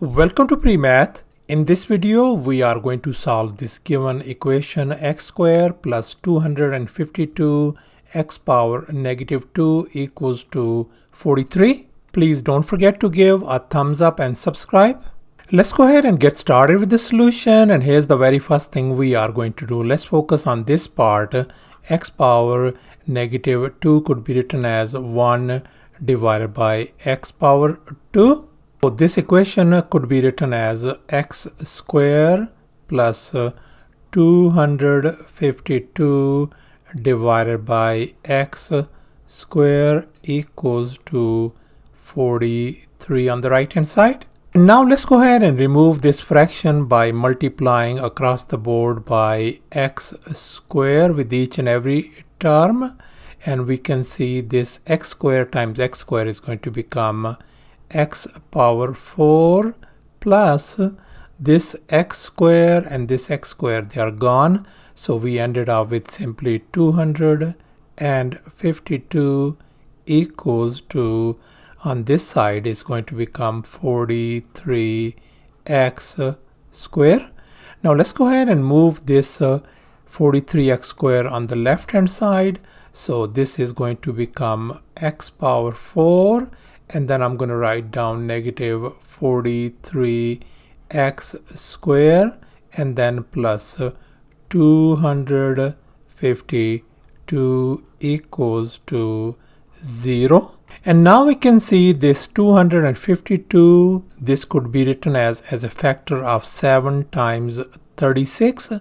Welcome to PreMath. In this video, we are going to solve this given equation x squared plus 252 x power negative 2 equals to 43. Please don't forget to give a thumbs up and subscribe. Let's go ahead and get started with the solution. And here's the very first thing we are going to do. Let's focus on this part. X power negative 2 could be written as 1 divided by x power 2. So this equation could be written as x squared plus 252 divided by x squared equals to 43 on the right hand side. Now let's go ahead and remove this fraction by multiplying across the board by x squared with each and every term, and we can see this x squared times x squared is going to become x power 4 plus this x squared and this x squared, they are gone, so we ended up with simply 252 equals to, on this side is going to become 43x squared. Now let's go ahead and move this 43x squared on the left hand side, so this is going to become x power 4, and then I'm going to write down negative 43x squared and then plus 252 equals to 0. And now we can see this 252, this could be written as a factor of 7 times 36.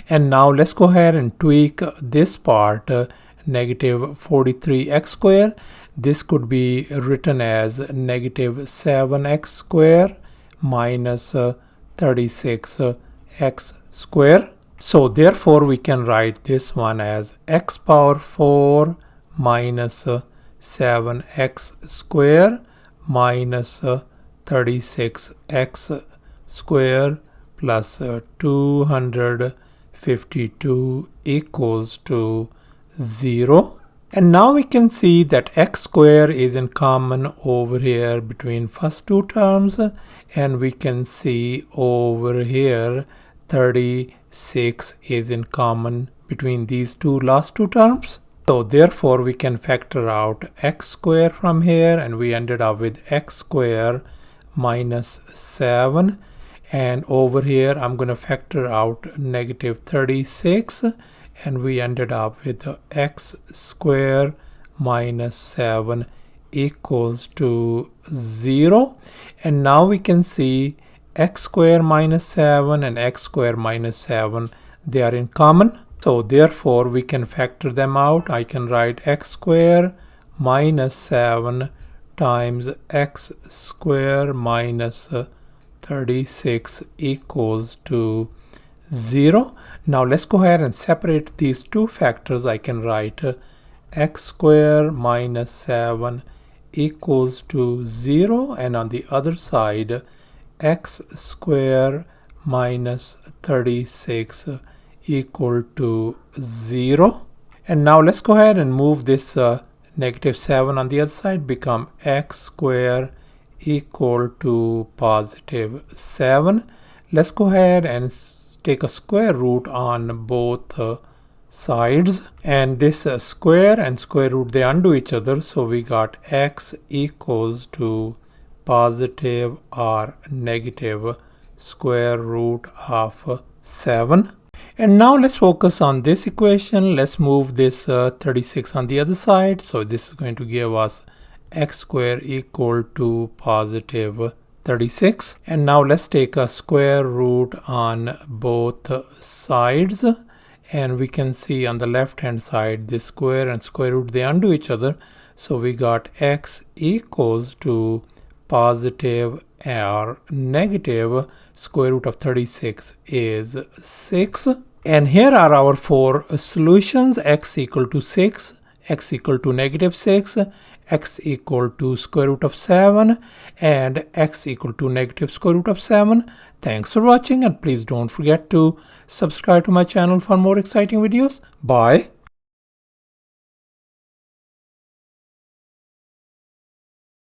And now let's go ahead and tweak this part, negative 43x squared. This could be written as negative 7x squared minus 36x squared. So therefore we can write this one as x power 4 minus 7x squared minus 36x squared plus 252 equals to 0. And now we can see that x squared is in common over here between first two terms, and we can see over here 36 is in common between these last two terms. So therefore we can factor out x squared from here, and we ended up with x squared minus 7, and over here I'm going to factor out negative 36, and we ended up with x squared minus 7 equals to 0. And now we can see x squared minus 7 and x squared minus 7, they are in common. So therefore we can factor them out. I can write x squared minus 7 times x squared minus 36 equals to 0. Now let's go ahead and separate these two factors. I can write x squared minus 7 equals to 0, and on the other side x squared minus 36 equal to 0. And now let's go ahead and move this negative 7 on the other side, become x squared equal to positive 7. Let's go ahead and take a square root on both sides, and this square and square root, they undo each other, so we got x equals to positive or negative square root of 7. And now let's focus on this equation. Let's move this 36 on the other side, so this is going to give us x squared equal to positive 36. And now let's take a square root on both sides, and we can see on the left hand side this square and square root, they undo each other, so we got x equals to positive or negative square root of 36 is 6. And here are our four solutions: x equal to 6, x equal to negative 6, x equal to square root of 7, and x equal to negative square root of 7. Thanks for watching, and please don't forget to subscribe to my channel for more exciting videos. Bye.